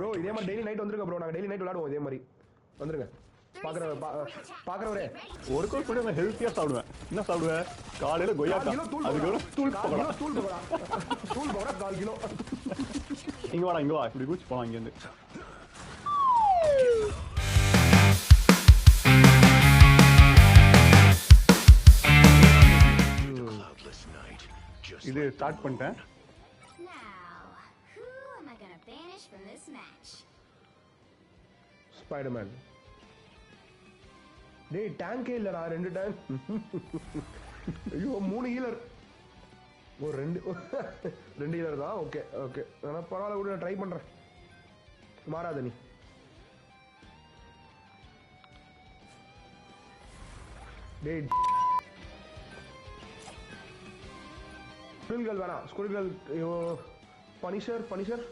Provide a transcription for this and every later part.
Bro இதே மாதிரி daily night வந்துருங்க ப்ரோ. நாங்க டெய்லி நைட் விளையாடுவோம் இதே மாதிரி. வந்துருங்க. பாக்குறவரே ஒரு கோல் கூட நான் ஹெல்த்தியா சாப்பிடுவேன். என்ன சாப்பிடுவேன்? காலையில கொய்யாக்கா. அதுக்கு தூள் பக்கோடா. தூள் பக்கோடா 4 கிலோ. இங்க வாடா இங்க வா. இப்படி குச்சி போலாம் இங்க இருந்து. இது ஸ்டார்ட் பண்ணிட்டேன். ஸ்பைடர்மேன். டேய் டேங்கே இல்லடா 2 டேங்க். ஐயோ 3 ஹீலர். ஓ 2 ஹீலர் தான். Okay okay. நான் பரவாயில்ல கூட ட்ரை பண்றேன். மாறாத நீ. டேய் ஸ்குரில்கள் வேணாம். ஸ்குரில்கள் ஐயோ பனிஷர்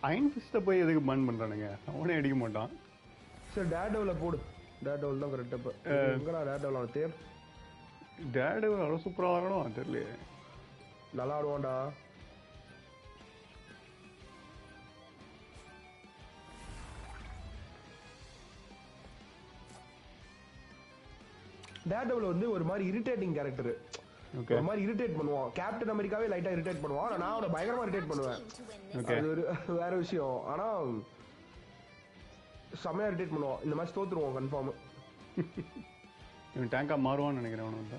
அயன் ஃபிஸ்ட போய் எதுக்கு பன் பண்றானுங்க? அவனே அடிக்க மாட்டான். சரி டேர்டெவில போடு. டேர்டெவில் தான் கரெக்டா. இப்ப எங்கடா டேர்டெவில் அவன் தேர்? டேர்டெவில் அவ்வளவு சூப்பரா ஆடணும் தெரியல. நல்லா ஆடுவான்டா. டேர்டெவில் வந்து ஒரு மாதிரி இரிட்டேட்டிங் கேரக்டர். ஒரு மாதிரி இரிட்டேட் பண்ணுவான். கேப்டன் அமெரிக்காவே லைட்டா இரிட்டேட் பண்ணுவான். நான் அவனை பயங்கரமா இரிட்டேட் பண்ணுவேன். அது ஒரு வேற விஷயம். ஆனா செமையா இரிட்டேட் பண்ணுவான். இந்த மாதிரி தோத்துருவான் கன்ஃபார்ம். இவன் டேங்கா மாறுவான்னு நினைக்கிறேன். அவனுக்கு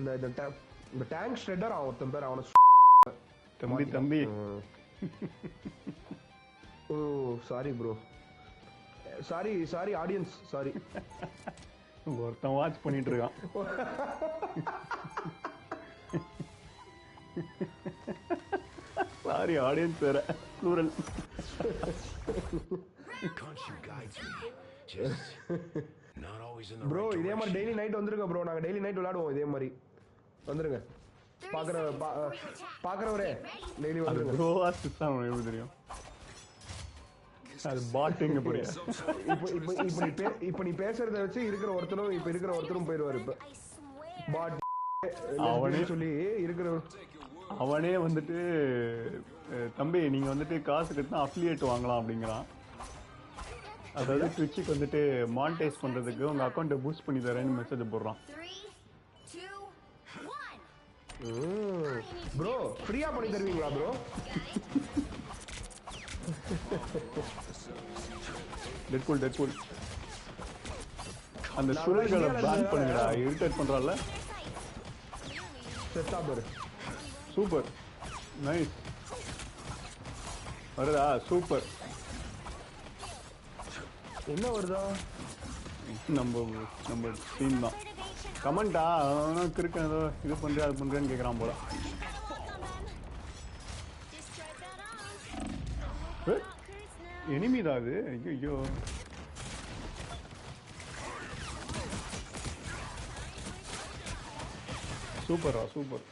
இந்த டேங்க் ஷ்ரெட்டர் அவன் ஒருத்தன் பேர். அவனை தம்பி ஓ sorry bro. Sorry audience. Sorry. ஒருத்தன் வாட்ச் பண்ணிட்டு இருக்கான். சாரி ஆடியன்ஸ் வேற ப்ளூரல். ப்ரோ இதே மாதிரி டெய்லி நைட் வந்துருங்க ப்ரோ. நாங்க டெய்லி நைட் விளையாடுவோம் இதே மாதிரி. வந்துருங்க. பாக்குறவரே டெய்லி வந்துருங்க. ப்ரோ அசிஸ்ட் ஆகும். எப்படி தெரியும்? அது பாட்டுங்க புரியா? இப்ப நீ பேசுறத வச்சு இருக்கிற ஒருத்தரும் போயிடுவாரு. இப்ப பாட் அவனே சொல்லி இருக்கிற அவனே வந்துட்டு தம்பி நீங்க வந்துட்டு காசு கட்டினா அஃபிலியேட் வாங்கலாம் அப்படிங்கிறான். அதாவது ட்விட்சுக்கு வந்துட்டு மானிடைஸ் பண்றதுக்கு உங்க அக்கௌண்ட்டை பூஸ்ட் பண்ணி தரேன்னு மெசேஜ் போடுறான். ப்ரோ ஃப்ரீயா பண்ணி தருவீங்களா ப்ரோ? டெட்பூல் அந்த சுரல்களை பேன் பண்ணுங்கடா. இரிட்டேட் பண்றான்ல. Super nice. வருதா? சூப்பர். என்ன வருதா? நம்ம டீம் தான். கமெண்டா கிருக்க ஏதோ இது பண்றியா அது பண்றேன்னு கேக்குறான் போல. எனிமிதான் அது. ஐயோ சூப்பரா சூப்பர்.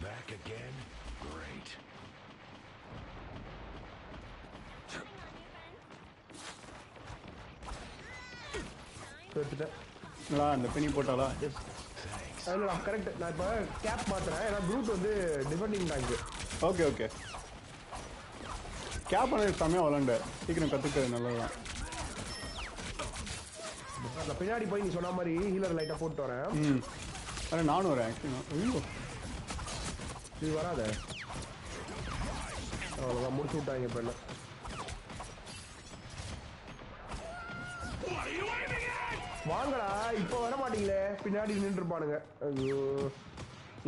அந்த பெனி போட்டாலா? கரெக்ட். நான் இப்ப கேப் மாத்துறேன். ஏன்னா ப்ரூட் வந்து டிஃபெண்டிங் டேங்க். Okay okay. கேப் பண்ணது செம்மையா விளாண்ட. சீக்கிரம் கத்துக்கிறது நல்லதுதான். பின்னாடி போய் நீ சொன்ன மாதிரி ஹீலர் லைட்டா போட்டு வரேன். நானும் வரேன். இது வராத. அவ்வளவுதான் முடிச்சு விட்டாங்க. இப்ப என்ன வாங்கடா. இப்ப வர மாட்டீங்களே. பின்னாடி நின்று இருப்பானுங்க. ஐயோ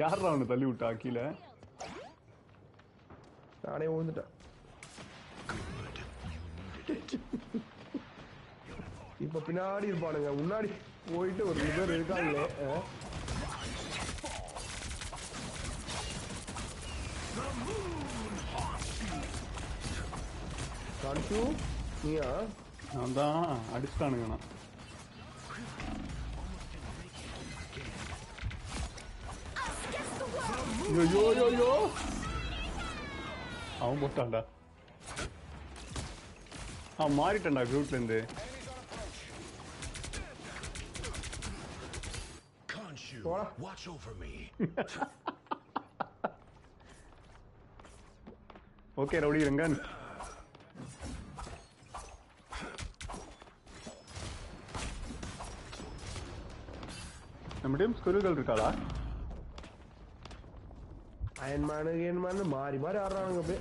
யாரா அவனை தள்ளி விட்டா கீழே? நானே விழுந்துட்டேன். இப்ப பின்னாடி இருப்பானுங்க. முன்னாடி போயிட்டு ஒரு பேர் இருக்காங்களே. கான்சு நீயா? நான் தான் அடிச்சுட்டானுங்க. நான் யோ அவன் போட்டான்டா. அவன் மாறிட்டான்டா குரூப்ல இருந்து. Okay rowdy Rangan. நம்ம டீம் ஸ்குருகள் இருக்காளா? அயன்மேனு மாறி மாறி ஆடுறானுங்க அப்படியே.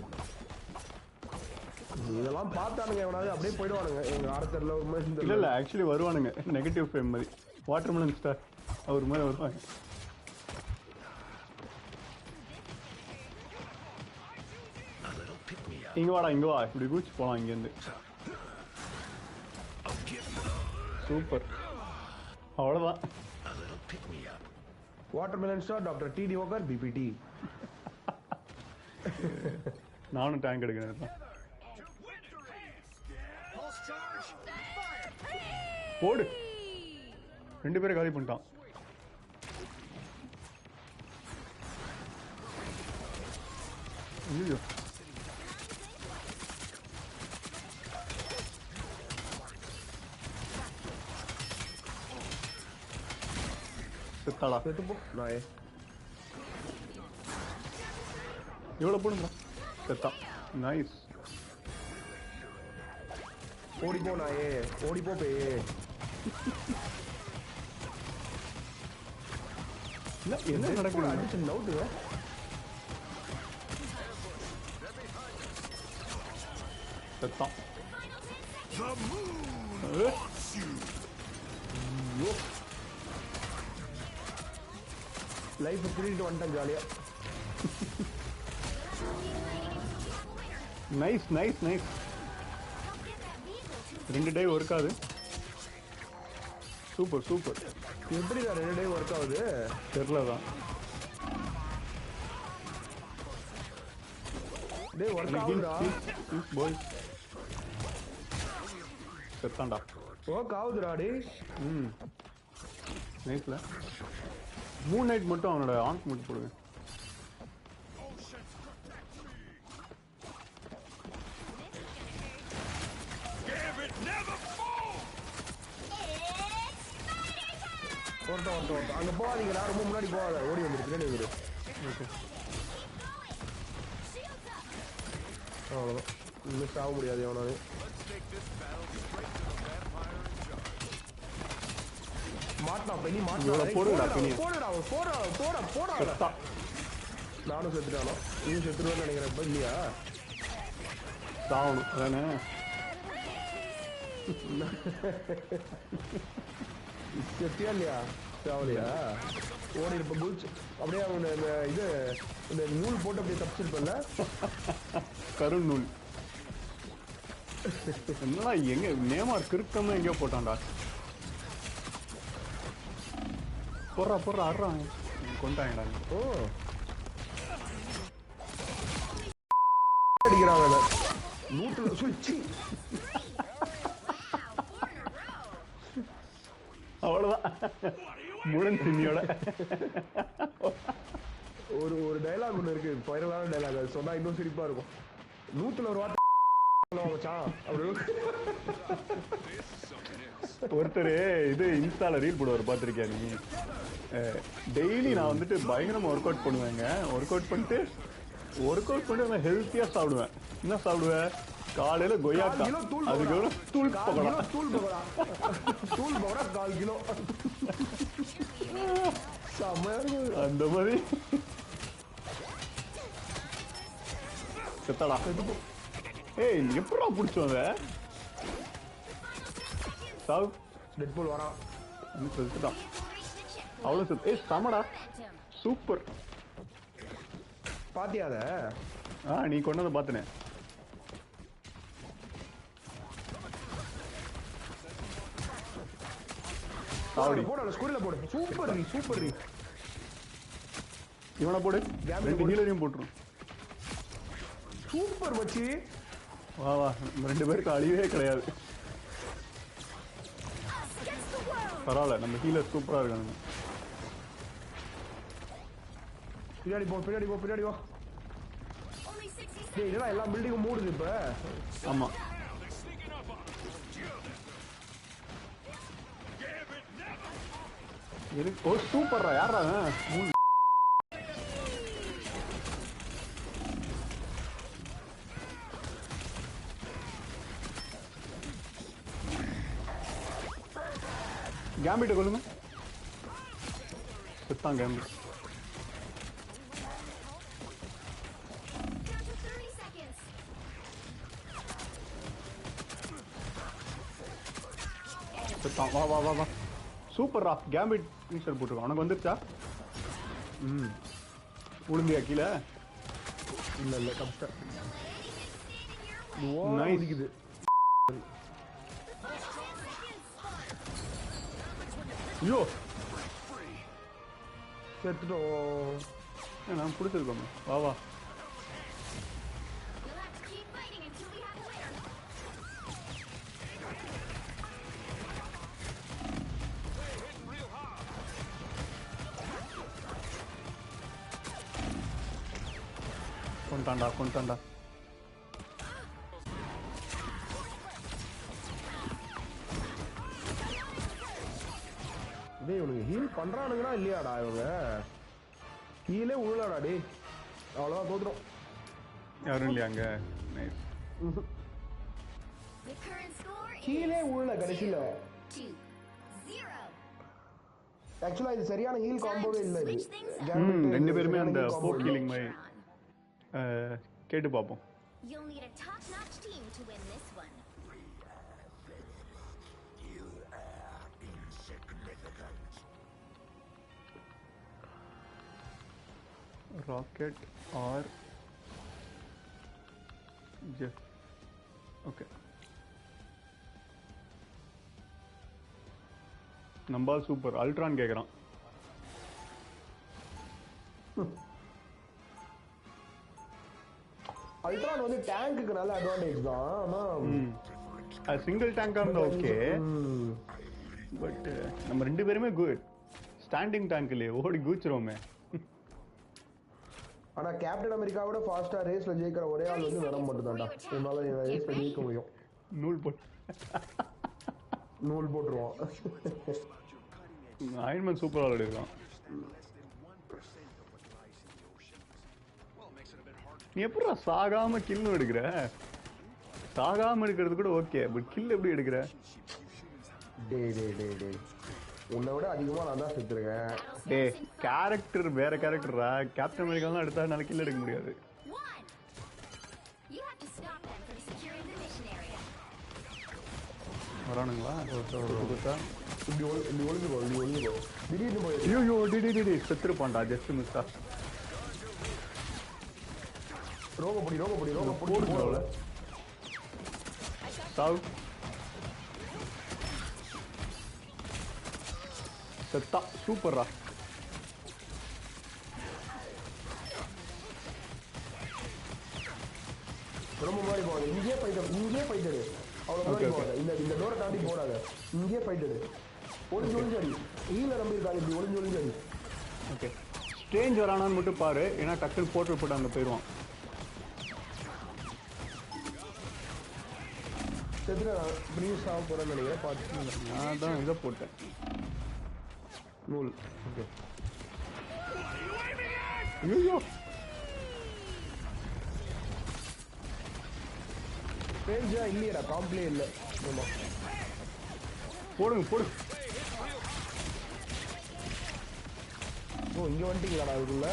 இதெல்லாம் பார்த்தானுங்க எவனாவது அப்படியே போயிடுவானுங்க எங்க ஆரத்தர்ல ஒரு மாதிரி. இல்ல ஆக்சுவலி வருவானுங்க நெகட்டிவ் ஃப்ரேம் மாதிரி. வாட்டர்மெலன் ஸ்டார் அவர் மாதிரி வருவாங்க. இங்க வாடா இங்க வா, இப்படி கூச்சி போலாம் இங்க இருந்து. சூப்பர், அவ்வளவுதான். வாட்டர்மெலன் ஸ்டார் டாக்டர் டி டிவோக்கர் பிபிடி. நானும் டேங்க் எடுக்கிறேன். போடு, 2 பேரை காலி பண்ணிட்டான். ஐயோ செத்தாளா? செத்து போ நாயே. எவ்வளோ போடுங்க செத்தான். நைஸ். ஓடிப்போ நாயே, ஓடிப்போ பேயே. என்ன நடக்குது? அடிச்சு நவுட்டுங்க. செத்தான். லைஃப் திருடிட்டு வந்துட்டேன் ஜாலியா. Nice nice nice. 2 tie work ஆகுது. Super super. எப்படி 2 டே ஒர்க் ஆகுது தெரியலதான். டேய் ஒர்க் ஆகுதுடா. பாய் செத்தான்டா. ஒர்க் ஆகுதுடா டேய். நைஸ்ல. மூன் நைட் மட்டும் அவனோட ஆன்க் மட்டும் போடுங்க. ஓட்டம் அங்க போகாதீங்களா, ரொம்ப முன்னாடி போகாத, ஓடி வந்துரு, பின்னாடி வந்துரு. ஓகே அவ்வளோதான், மிஸ் ஆக முடியாது எவனாலும். மாட்டா பெனி மாட்டா. போடுடா பெனி, போடுடா போடா போடா போடா. நானும் செத்துட்டானோ, நீ செத்துருவேன்னு நினைக்கிறேன். இப்போ இல்லையா சாவணும் அதானே. செத்தியா இல்லையா? சாவலையா? ஓடி இருப்ப குளிச்சு அப்படியே அவங்க இந்த இது இந்த நூல் போட்டு அப்படியே தப்பிச்சிருப்பல. கருண் நூல். என்னடா எங்க நேமார் கிறுக்கமா எங்கேயோ போட்டான்டா. போடுறா போடுறா ஆடுறான். கொண்டாங்கடா. ஓ அடிக்கிறாங்க நூற்றுல சுச்சி. அவ்வளவுதான் முழன் சின்னியோட ஒரு ஒரு டைலாக் ஒன்று இருக்கு, வைரலான டைலாக். அது சொன்னா இன்னும் சிரிப்பா இருக்கும். 100 வார்த்தை ஒருத்தர் இது இன்ஸ்டால ரீல் போடுவார் பார்த்திருக்கியா நீ? டெய்லி நான் வந்துட்டு பயங்கரமா ஒர்க் அவுட் பண்ணுவேங்க. ஒர்க் அவுட் பண்ணிட்டு நான் ஹெல்த்தியா சாப்பிடுவேன். என்ன சாப்பிடுவேன்? காலையில கொய்யாக்கா, அதுக்கப்புறம் தூள் பகடா. தூள் பகடா 1/4 கிலோ. அந்த மாதிரி செத்தடா. ஏய் எப்படா பிடிச்சோங்க சாவு? டெட்பூல் வரான். செத்துட்டான். அவ்வளோ செத்து. ஏய் சமடா, சூப்பர். பாத்தியாத? நீ கொண்டதை பார்த்தனே. போடு ஸ்கூல்ல போடு. சூப்பர் நீ சூப்பர் நீ. இவனை போடு, 2 ஹீலரையும் போட்டுரும். சூப்பர் மச்சி. வா வா, 2 பேருக்கு அழிவே கிடையாது. பரவாயில்ல, நம்ம ஹீலர் சூப்பரா இருக்காங்க. பின்னாடி போ பின்னாடி போ பின்னாடி வா. இதெல்லாம் எல்லா பில்டிங்கும் மூடுது இப்ப. ஆமா எனக்கு. ஓ சூப்பர்ரா. யாரா கேம்பிட்ட கொள்ளுங்க. செத்தான் கேம்பிட். செத்தான். வா வா வா வா. சூப்பர் ரா. கேம்பிட் ஃபினிஷர் போட்டுருக்கான். உனக்கு வந்துருச்சா? உளுந்தியா கீழே? இல்ல கப்டர் நைஸ். இருக்குது. ஐயோ செத்துட்டோம். நான் பிடிச்சிருக்கோமே. வா வா. கொண்டாண்டா கொண்டாண்டா. டேய் இவனுக்கு ஹீல் பண்றானுங்களா இல்லையாடா? இவங்க ஹீலே உழலாடா டே. அவ்வளோதான் தோத்துடும். யாரும் இல்லையா அங்க? நைஸ். ஹீலே உழல கடைசியில். ஆக்சுவலா இது சரியான ஹீல் காம்போவே இல்லை. இது ரெண்டு பேருமே அந்த ஃபோக் ஹீலிங் மாதிரி கேட்டு பார்ப்போம். You'll need a top-notch team to win this one. Rocket or Jeff. Okay. நம்பால் சூப்பர். அல்ட்ரான் கேக்குறான். அல்ட்ரான் வந்து டேங்க்குக்கு நல்ல அட்வான்டேஜ் தான். ஆனா சிங்கிள் டேங்கா இருந்தா ஓகே. பட் நம்ம ரெண்டு பேருமே குட். ஸ்டாண்டிங் டேங்க் இல்லையே, ஓடி கூச்சிரோமே. ஆனா கேப்டன் அமெரிக்காவோட ஃபாஸ்டா ரேஸ்ல ஜெயிக்கிற ஒரே ஆள் வந்து வெனம் மட்டும் தான்டா. உன்னால ரேஸ்ல ஜெயிக்க முடியும். நூல் போட்டுருவான். அயன்மேன் சூப்பரா விளையாடுறான். நீ எப்படா சாகாம கில் எடுக்கிற? சாகாம எடுக்கிறது கூட ஓகே, பட் கில் எப்படி எடுக்கிற? டே உன்னை விட அதிகமா நான் தான் செத்துருக்கேன். டே கேரக்டர் வேற கேரக்டரா? கேப்டன் அமெரிக்காலாம் எடுத்தா என்னால கில் எடுக்க முடியாது. வரானுங்களா? இப்படி ஒளிஞ்சுக்கோ. திடீர்னு போய் ஐயோ டி செத்துருப்பான்டா. ஜஸ்ட் மிஸ்டா. ரோக பொடி போடுங்க. சாவு. செத்தா. சூப்பர்ரா. ரொம்ப மாதிரி போகாது. இங்கே ஃபைட்டடு. அவ்வளோ மாதிரி போகாது. இந்த டோரை தாண்டி போடாத. இங்கே ஃபைட்டடு. ஒளிஞ்சு அடி. ஈல நம்பி இருக்காது. இப்படி ஒளிஞ்சு அடி. ஓகே. ஸ்ட்ரேஞ்ச் வரானான்னு மட்டும் பாரு. ஏன்னா டக்குன்னு போட்டு அங்கே போயிடுவான். ப்ரீஸ் ஆக போகிறேன்னு நினைக்கிறேன். பார்த்து நான் தான் இதை போட்டேன். நூல். ஓகே. ஐயோ பேஞ்சா இல்லையடா. காம்ப்ளே இல்லை. ஆமாம் போடுங்க. ஓ இங்கே வந்துட்டீங்களாடா அதுக்குள்ள?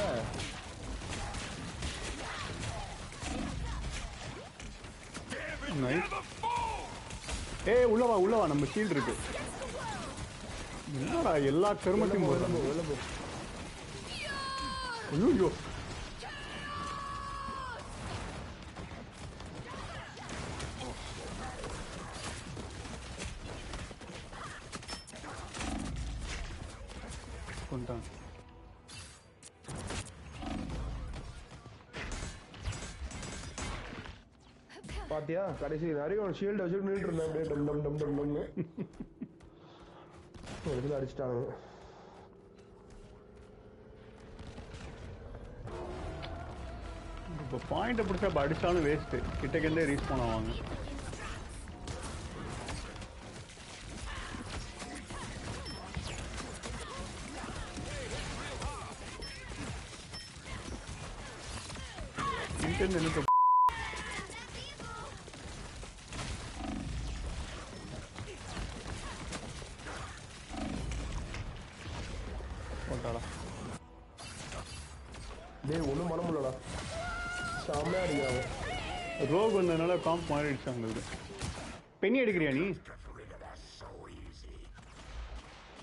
நைஸ். உள்ள வா. நம்ம ஷீல்ட் இருக்கு. என்னடா எல்லா கருமத்தையும் போடுறாங்க. ஐயோ கொண்டான். பாத்தியா கடைசி நிறைய ஷீல்டு வச்சுட்டு நின்றுட்டு இருந்தேன். அப்படியே டம்னு ஒரு இதில் அடிச்சிட்டாங்க. இப்போ பாயிண்ட்டை பிடிச்சா அடிச்சாலும் வேஸ்ட்டு. கிட்டக்கே ரீஸ்பான் ஆவாங்க. எனக்கு மாட்டாளா டேய் ஒன்றும் பண்ண முடியலடா செம்மையாக அடிக்கிறாங்க ரோக் வந்ததுனால காம்ப் மாறிடுச்சு அவங்களுக்கு பெண்ணி எடுக்கிறியா நீ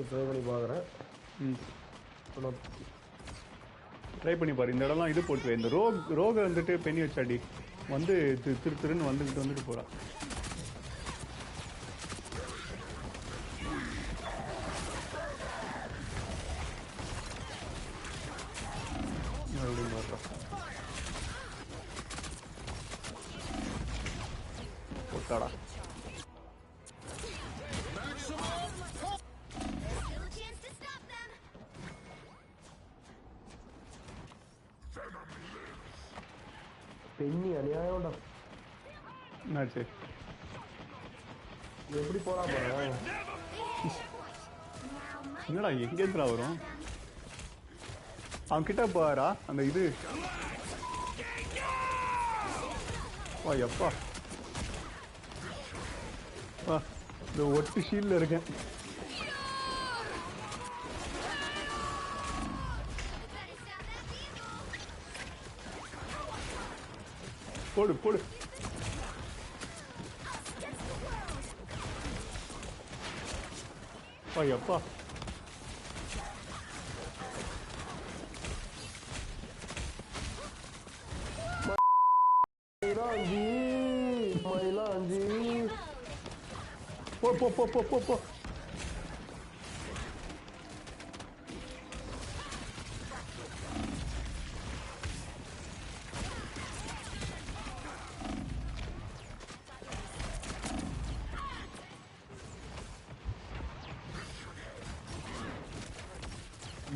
ட்ரை பண்ணி பார்க்குறேன் ட்ரை பண்ணி பாரு இந்த இடம்லாம் இது போட்டு இந்த ரோகை வந்துட்டு பெண்ணி வச்சாடி வந்து திருன்னு வந்துட்டு போறா போட்டாடா Still a chance to stop them. பெண்ணி அநியாயம்டா என்னாச்சு எப்படி போறா பாரு என்னடா எங்கேருந்துடா வரும் அவன் கிட்ட பாரா அந்த இது வா எப்பா வா இந்த ஒட்டு ஷீல்ல இருக்கேன் போடு போடு வா எப்பா மயிலாஞ்சி மயிலாஞ்சி போ போ போ போ போ போ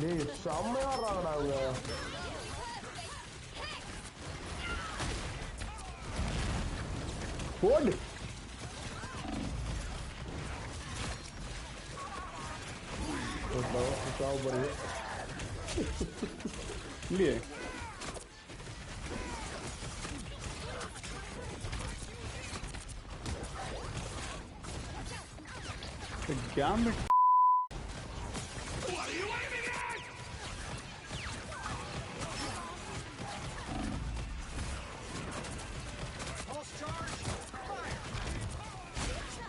டேய் செம்மையா ஆடுறாங்கடா அவங்க போடு சாவு பாருங்க இல்லையே கேம்பிட்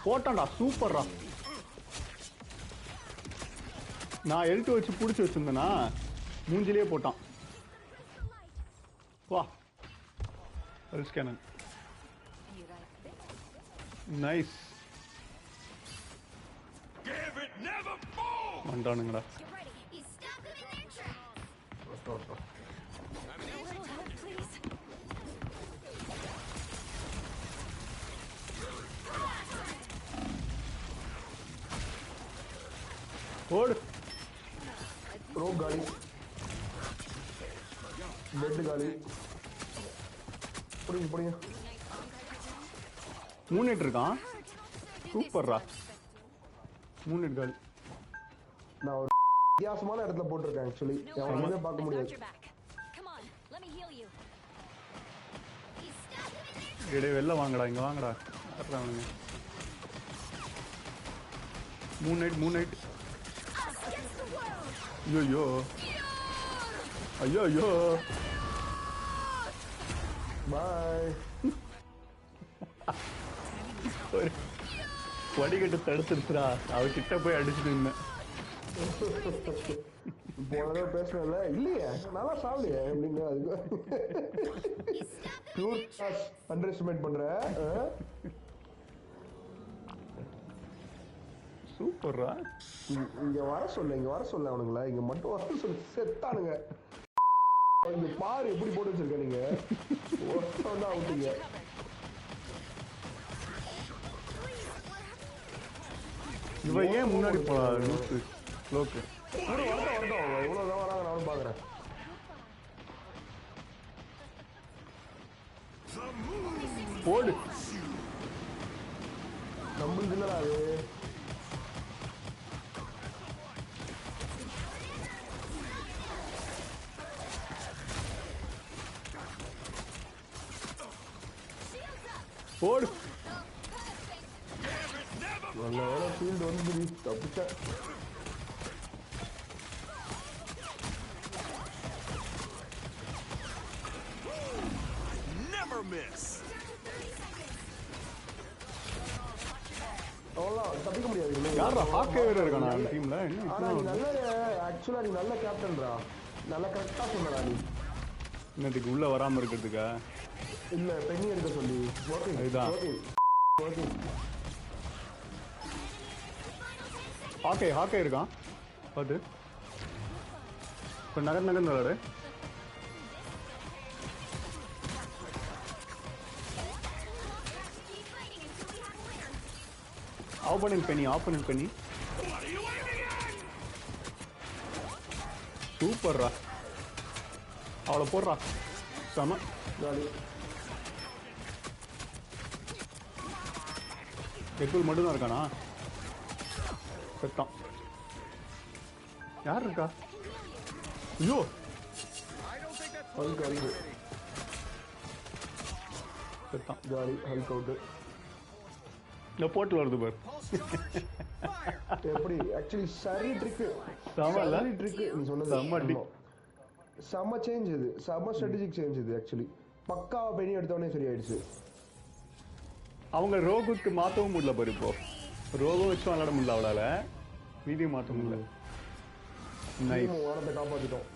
போட்டான்டா சூப்பர்ரா நான் எல்ட்டு வச்சு பிடிச்சி வச்சிருந்தேனா மூஞ்சிலே போட்டான் வா ஸ்கேனன் nice வந்தானுங்கடா Get ready. You stop them in their tracks. A little help, please. ஓடு ரோக் காலி பெட் காலி புடிங்க புடிங்க 3 ஹிட் இருக்கான் சூப்பர்ரா 3 ஹிட் காலி நான் ஒரு வித்தியாசமான இடத்துல போட்டிருக்கேன் ஆக்சுவலி எவனுமே பார்க்க முடியாது Got your back. Come on, let me heal you. You stop them in their டேய் வெளில வாங்கடா இங்க வாங்கடா அப்புறம் 3 நைட் against the world. ஐயோ ஐயோ பாய் வடிகட்டு தடுத்துருச்சுடா அவகிட்ட போய் அடிச்சுட்டு இருந்தேன் போன தடவை பேசுனல இல்லையே நல்லா சாவலையே அப்படிங்க அதுக்கு பியூர் அண்டர் எஸ்டிமேட் பண்ற சூப்பர்ரா இங்க வர சொல்ல அவனுங்கள இங்க மட்டும் வர சொல்லு செத்தானுங்க இங்க பாரு எப்படி போட்டு வச்சிருக்க நீங்க ஒருத்தன் தான் அவுட்டீங்க இவன் ஏன் முன்னாடி போறா லூசு ஸ்லோக்கு வரட்டும் இவ்வளவுதான் வராங்க நானும் பாக்குறேன் போடு நம்மளுக்கு இல்லடா அது போடு நல்ல வேலை ஃபீல்டு வந்து தப்பிச்சேன் miss. அவ்வளோதான் தப்பிக்க முடியாது இனிமே. யாரா ஹாக்கே வேற இருக்கானா அந்த டீம்ல என்ன ஆனா நீ நல்ல ஆக்சுவலா நீ நல்ல கேப்டன்ரா, நல்ல கரெக்டா சொன்னடா நீ. இன்னத்துக்கு உள்ள வராம இருக்கிறதுக்கா இல்ல பெண்ணி எடுக்க சொல்லி working, அதுதான். working, working. ஹாக்கே இருக்கான் பாத்து இப்ப நகர் விளாடு ஆப்போனன்ட் பண்ணி சூப்பர்ரா அவளை போடுறா செம ஜாலி. டெட்புல் மட்டும் தான் இருக்கானா செத்தான் யார் இருக்கா ஐயோ ஹல்க் ஹல்க் செத்தான் ஜாலி ஹல்க் அவுட். இந்த போட்டில் வருது பாரு எப்படி ஆக்சுவலி சரி ட்ரிக், செம இல்ல? சரி ட்ரிக் நீ சொன்னது. செம அடி. ஆமா. செம சேஞ்ச் இது, செம ஸ்ட்ராட்டஜிக் சேஞ்ச் இது ஆக்சுவலி. பக்காவா பெண்ணி எடுத்தோடனே சரி ஆயிடுச்சு. அவங்க ரோகுக்கு மாற்றவும் முடியல பாரு இப்போ ரோகோ வச்சு விளாட முடியல அவளால மீதியும் மாற்ற முடியல நைஸ் வானத்தை காப்பாத்திட்டோம்.